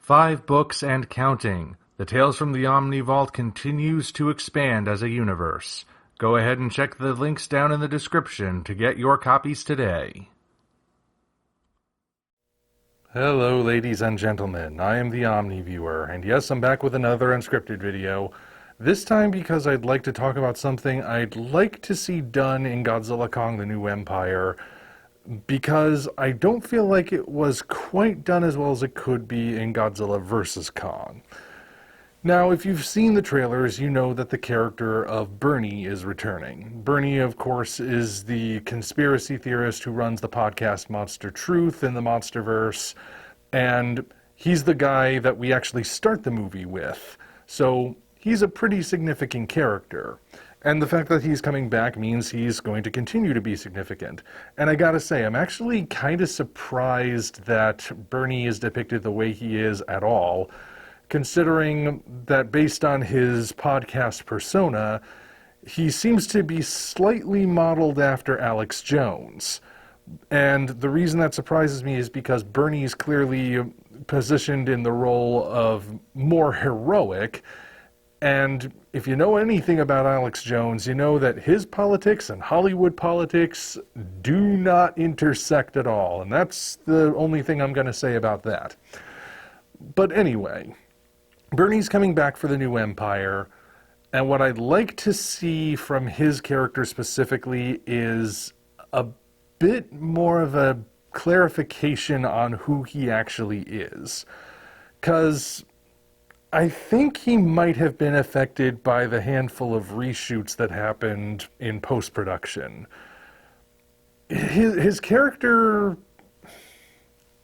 5 books and counting. The Tales from the Omni Vault continues to expand as a universe. Go ahead and check the links down in the description to get your copies today. Hello ladies and gentlemen, I am the Omni Viewer, and yes, I'm back with another unscripted video. This time because I'd like to talk about something I'd like to see done in Godzilla Kong: The New Empire, because I don't feel like it was quite done as well as it could be in Godzilla vs. Kong. Now, if you've seen the trailers, you know that the character of Bernie is returning. Bernie, of course, is the conspiracy theorist who runs the podcast Monster Truth in the monsterverse, and he's the guy that we actually start the movie with. So he's a pretty significant character. And the fact that he's coming back means he's going to continue to be significant. And I gotta say, I'm actually kind of surprised that Bernie is depicted the way he is at all, considering that based on his podcast persona, he seems to be slightly modeled after Alex Jones. And the reason that surprises me is because Bernie's clearly positioned in the role of more heroic. And if you know anything about Alex Jones, you know that his politics and Hollywood politics do not intersect at all. And that's the only thing I'm going to say about that. But anyway, Bernie's coming back for the New Empire. And what I'd like to see from his character specifically is a bit more of a clarification on who he actually is. Because I think he might have been affected by the handful of reshoots that happened in post-production. His character,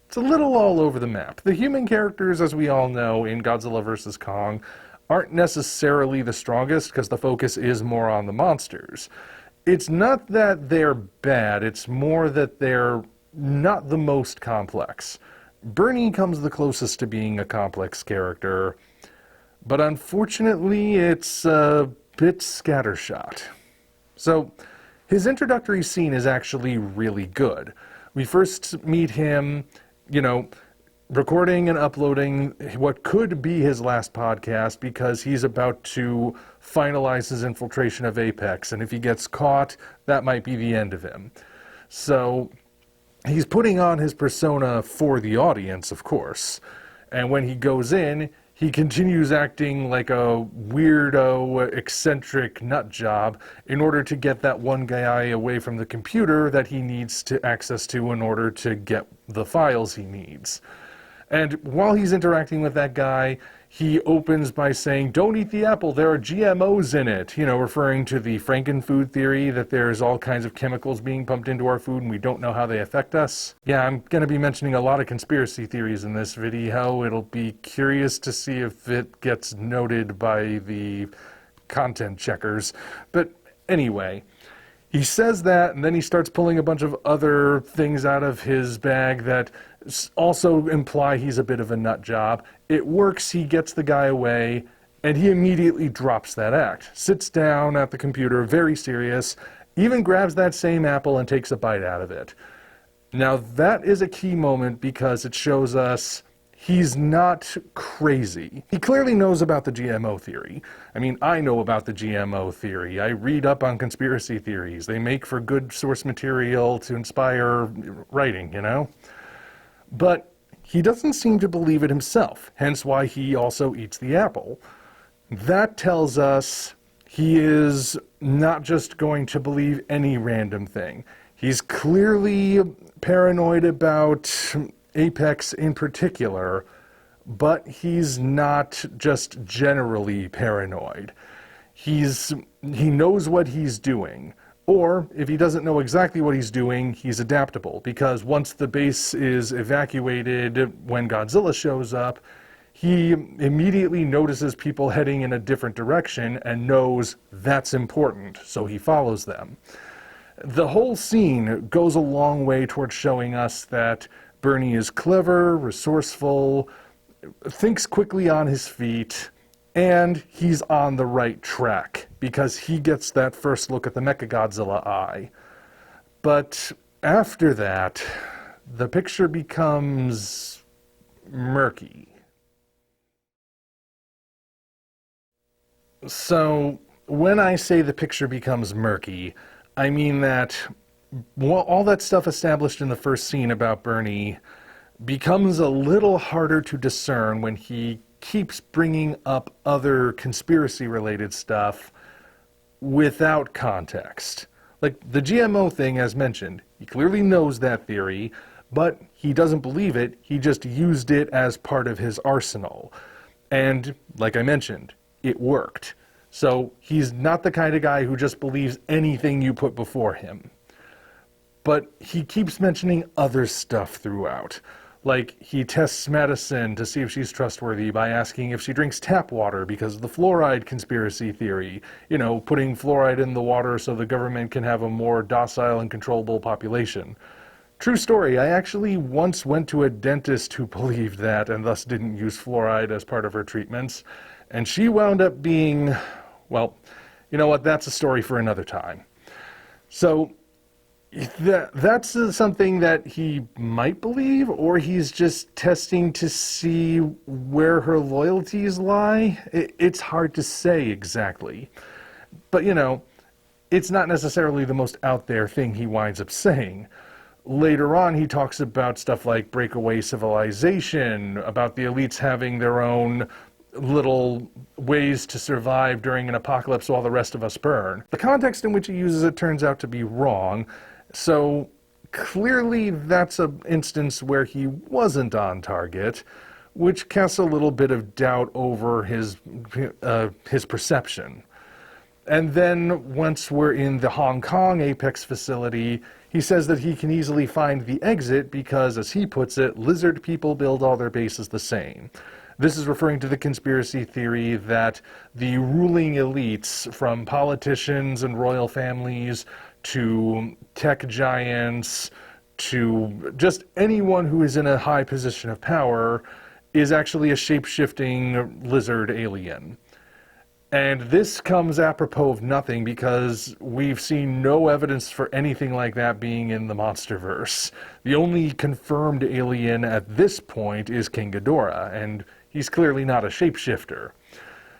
it's a little all over the map. The human characters, as we all know, in Godzilla vs. Kong, aren't necessarily the strongest because the focus is more on the monsters. It's not that they're bad, it's more that they're not the most complex. Bernie comes the closest to being a complex character, but unfortunately it's a bit scattershot. So his introductory scene is actually really good. We first meet him, recording and uploading what could be his last podcast because he's about to finalize his infiltration of Apex, and if he gets caught, that might be the end of him. So he's putting on his persona for the audience, of course, and when he goes in, he continues acting like a weirdo, eccentric nut job in order to get that one guy away from the computer that he needs to access to in order to get the files he needs. And while he's interacting with that guy, he opens by saying, "Don't eat the apple, there are GMOs in it," referring to the Frankenfood theory that there's all kinds of chemicals being pumped into our food and we don't know how they affect us. Yeah, I'm going to be mentioning a lot of conspiracy theories in this video. It'll be curious to see if it gets noted by the content checkers. But anyway, he says that, and then he starts pulling a bunch of other things out of his bag that also imply he's a bit of a nut job. It works, he gets the guy away, and he immediately drops that act. Sits down at the computer, very serious, even grabs that same apple and takes a bite out of it. Now that is a key moment because it shows us he's not crazy. He clearly knows about the GMO theory. I mean, I know about the GMO theory. I read up on conspiracy theories. They make for good source material to inspire writing, But he doesn't seem to believe it himself, hence why he also eats the apple. That tells us he is not just going to believe any random thing. He's clearly paranoid about Apex in particular, but he's not just generally paranoid. He knows what he's doing. Or, if he doesn't know exactly what he's doing, he's adaptable, because once the base is evacuated when Godzilla shows up, he immediately notices people heading in a different direction and knows that's important, so he follows them. The whole scene goes a long way towards showing us that Bernie is clever, resourceful, thinks quickly on his feet, and he's on the right track because he gets that first look at the Mechagodzilla eye. But after that, the picture becomes murky. So, when I say the picture becomes murky, I mean that all that stuff established in the first scene about Bernie becomes a little harder to discern when he keeps bringing up other conspiracy-related stuff without context. Like the GMO thing, as mentioned, he clearly knows that theory, but he doesn't believe it, he just used it as part of his arsenal. And, like I mentioned, it worked. So he's not the kind of guy who just believes anything you put before him. But he keeps mentioning other stuff throughout. Like, he tests Madison to see if she's trustworthy by asking if she drinks tap water because of the fluoride conspiracy theory. You know, putting fluoride in the water so the government can have a more docile and controllable population. True story, I actually once went to a dentist who believed that and thus didn't use fluoride as part of her treatments. And she wound up being, well, you know what, that's a story for another time. So, that's something that he might believe, or he's just testing to see where her loyalties lie. It's hard to say exactly. But, you know, it's not necessarily the most out there thing he winds up saying. Later on, he talks about stuff like breakaway civilization, about the elites having their own little ways to survive during an apocalypse while the rest of us burn. The context in which he uses it turns out to be wrong. So clearly that's an instance where he wasn't on target, which casts a little bit of doubt over his perception. And then once we're in the Hong Kong Apex facility, he says that he can easily find the exit because, as he puts it, lizard people build all their bases the same. This is referring to the conspiracy theory that the ruling elites, from politicians and royal families to tech giants, to just anyone who is in a high position of power, is actually a shape-shifting lizard alien. And this comes apropos of nothing because we've seen no evidence for anything like that being in the monsterverse. The only confirmed alien at this point is King Ghidorah, and he's clearly not a shapeshifter.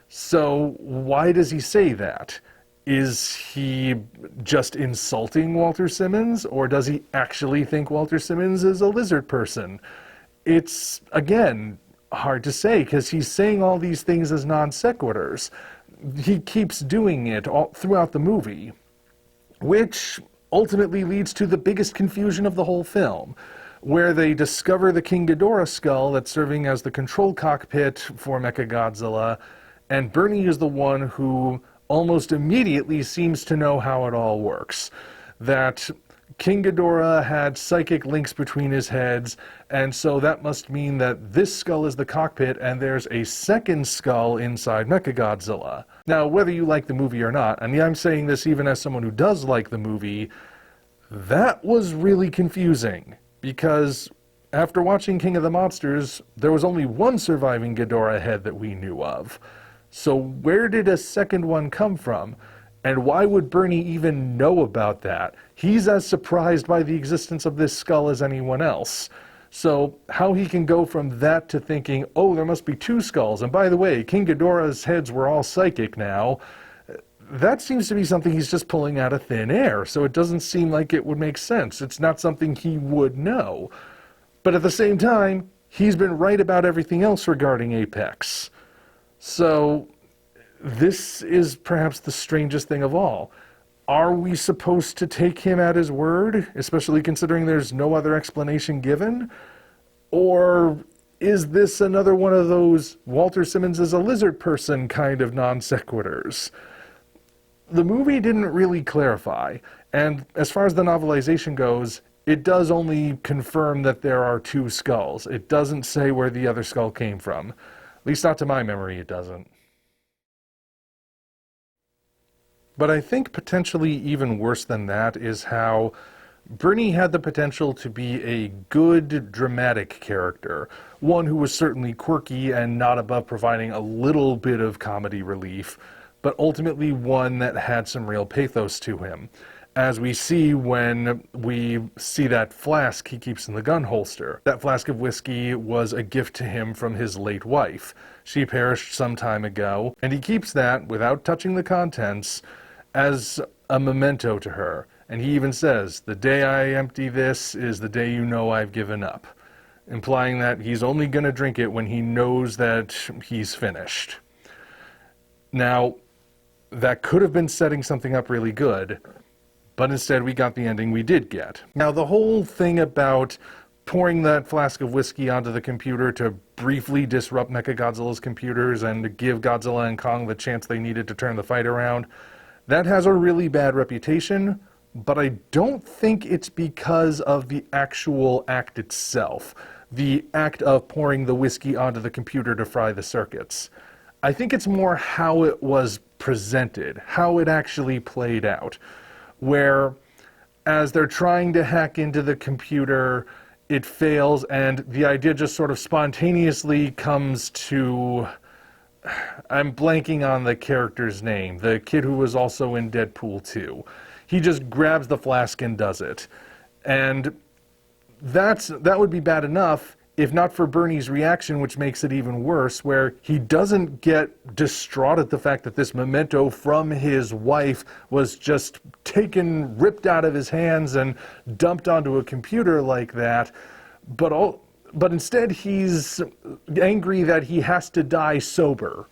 So why does he say that? Is he just insulting Walter Simmons, or does he actually think Walter Simmons is a lizard person? It's, again, hard to say, because he's saying all these things as non sequiturs. He keeps doing it all throughout the movie, which ultimately leads to the biggest confusion of the whole film, where they discover the King Ghidorah skull that's serving as the control cockpit for Mechagodzilla, and Bernie is the one who almost immediately seems to know how it all works. That King Ghidorah had psychic links between his heads, and so that must mean that this skull is the cockpit and there's a second skull inside Mechagodzilla. Now, whether you like the movie or not, and I'm saying this even as someone who does like the movie, that was really confusing, because after watching King of the Monsters, there was only one surviving Ghidorah head that we knew of. So where did a second one come from? And why would Bernie even know about that? He's as surprised by the existence of this skull as anyone else. So how he can go from that to thinking, oh, there must be two skulls, and by the way, King Ghidorah's heads were all psychic now, that seems to be something he's just pulling out of thin air, so it doesn't seem like it would make sense. It's not something he would know. But at the same time, he's been right about everything else regarding Apex. So this is perhaps the strangest thing of all. Are we supposed to take him at his word, especially considering there's no other explanation given? Or is this another one of those Walter Simmons is a lizard person kind of non sequiturs? The movie didn't really clarify, and as far as the novelization goes, it does only confirm that there are two skulls. It doesn't say where the other skull came from. At least not to my memory, it doesn't. But I think potentially even worse than that is how Bernie had the potential to be a good dramatic character, one who was certainly quirky and not above providing a little bit of comedy relief, but ultimately one that had some real pathos to him. as we see when we see that flask he keeps in the gun holster. That flask of whiskey was a gift to him from his late wife. She perished some time ago, and he keeps that, without touching the contents, as a memento to her. And he even says, "The day I empty this is the day you know I've given up," implying that he's only going to drink it when he knows that he's finished. Now, that could have been setting something up really good, but instead we got the ending we did get. Now, the whole thing about pouring that flask of whiskey onto the computer to briefly disrupt Mechagodzilla's computers and to give Godzilla and Kong the chance they needed to turn the fight around, that has a really bad reputation, but I don't think it's because of the actual act itself, the act of pouring the whiskey onto the computer to fry the circuits. I think it's more how it was presented, how it actually played out, where as they're trying to hack into the computer, it fails, and the idea just sort of spontaneously comes to... I'm blanking on the character's name, the kid who was also in Deadpool 2. He just grabs the flask and does it. And that would be bad enough if not for Bernie's reaction, which makes it even worse, where he doesn't get distraught at the fact that this memento from his wife was just taken, ripped out of his hands and dumped onto a computer like that, but instead he's angry that he has to die sober.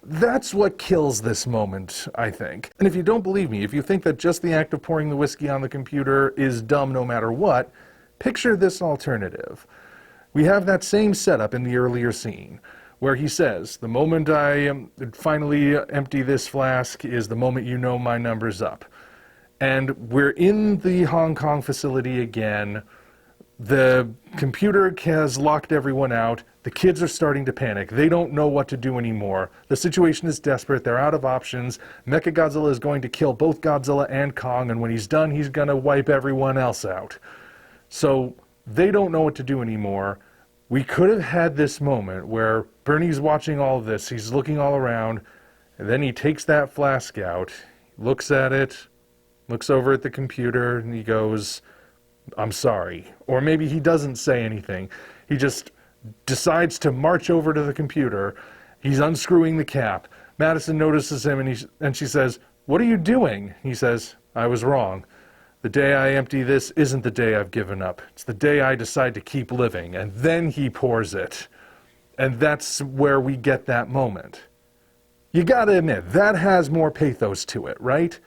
That's what kills this moment, I think. And if you don't believe me, if you think that just the act of pouring the whiskey on the computer is dumb no matter what, picture this alternative. We have that same setup in the earlier scene, where he says, "The moment I finally empty this flask is the moment you know my number's up." And we're in the Hong Kong facility again. The computer has locked everyone out. The kids are starting to panic. They don't know what to do anymore. The situation is desperate. They're out of options. Mechagodzilla is going to kill both Godzilla and Kong, and when he's done, he's going to wipe everyone else out. So they don't know what to do anymore. We could have had this moment where Bernie's watching all of this. He's looking all around, and then he takes that flask out, looks at it, looks over at the computer, and he goes, "I'm sorry." Or maybe he doesn't say anything. He just decides to march over to the computer. He's unscrewing the cap. Madison notices him, and she says, "What are you doing?" He says, "I was wrong. The day I empty this isn't the day I've given up. It's the day I decide to keep living." And then he pours it. And that's where we get that moment. You gotta admit, that has more pathos to it, right?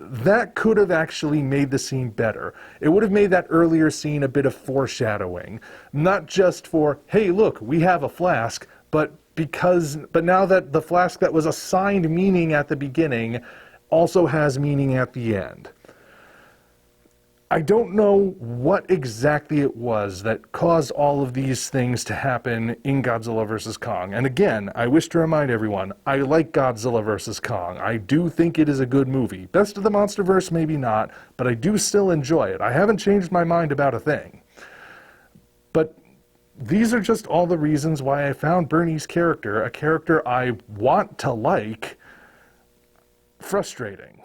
That could have actually made the scene better. It would have made that earlier scene a bit of foreshadowing. Not just for, hey, look, we have a flask, but now that the flask that was assigned meaning at the beginning also has meaning at the end. I don't know what exactly it was that caused all of these things to happen in Godzilla vs. Kong. And again, I wish to remind everyone, I like Godzilla vs. Kong. I do think it is a good movie. Best of the monsterverse, maybe not, but I do still enjoy it. I haven't changed my mind about a thing. But these are just all the reasons why I found Bernie's character, a character I want to like, frustrating.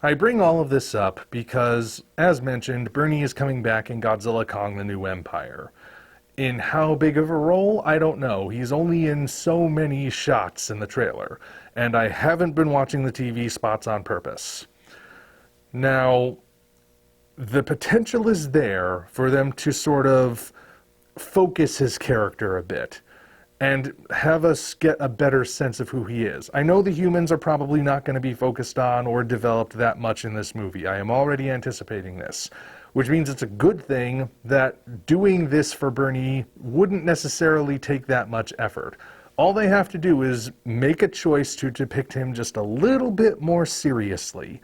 I bring all of this up because, as mentioned, Bernie is coming back in Godzilla Kong: The New Empire. In how big of a role, I don't know. He's only in so many shots in the trailer, and I haven't been watching the TV spots on purpose. Now, the potential is there for them to sort of focus his character a bit and have us get a better sense of who he is. I know the humans are probably not going to be focused on or developed that much in this movie. I am already anticipating this, which means it's a good thing that doing this for Bernie wouldn't necessarily take that much effort. All they have to do is make a choice to depict him just a little bit more seriously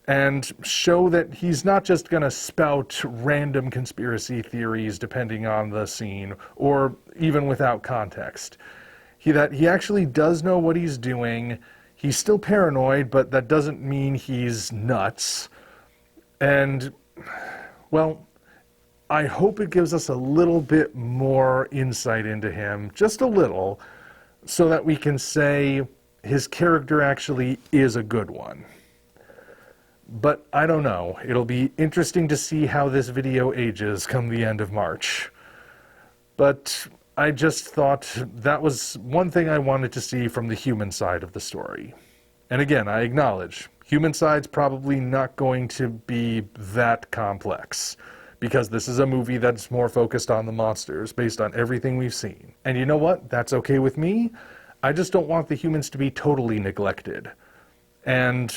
and show that he's not just going to spout random conspiracy theories depending on the scene, or even without context. That he actually does know what he's doing. He's still paranoid, but that doesn't mean he's nuts. And, well, I hope it gives us a little bit more insight into him, just a little, so that we can say, his character actually is a good one. But I don't know. It'll be interesting to see how this video ages come the end of March. But I just thought that was one thing I wanted to see from the human side of the story. And again, I acknowledge, human side's probably not going to be that complex, because this is a movie that's more focused on the monsters based on everything we've seen. And you know what? That's okay with me. I just don't want the humans to be totally neglected. And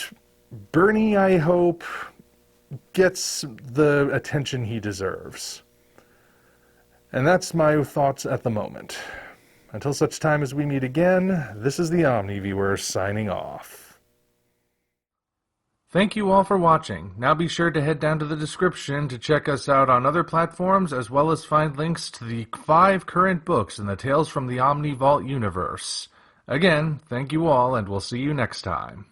Bernie, I hope, gets the attention he deserves. And that's my thoughts at the moment. Until such time as we meet again, this is the Omniverse signing off. Thank you all for watching. Now be sure to head down to the description to check us out on other platforms, as well as find links to the 5 current books in the Tales from the Omni Vault universe. Again, thank you all, and we'll see you next time.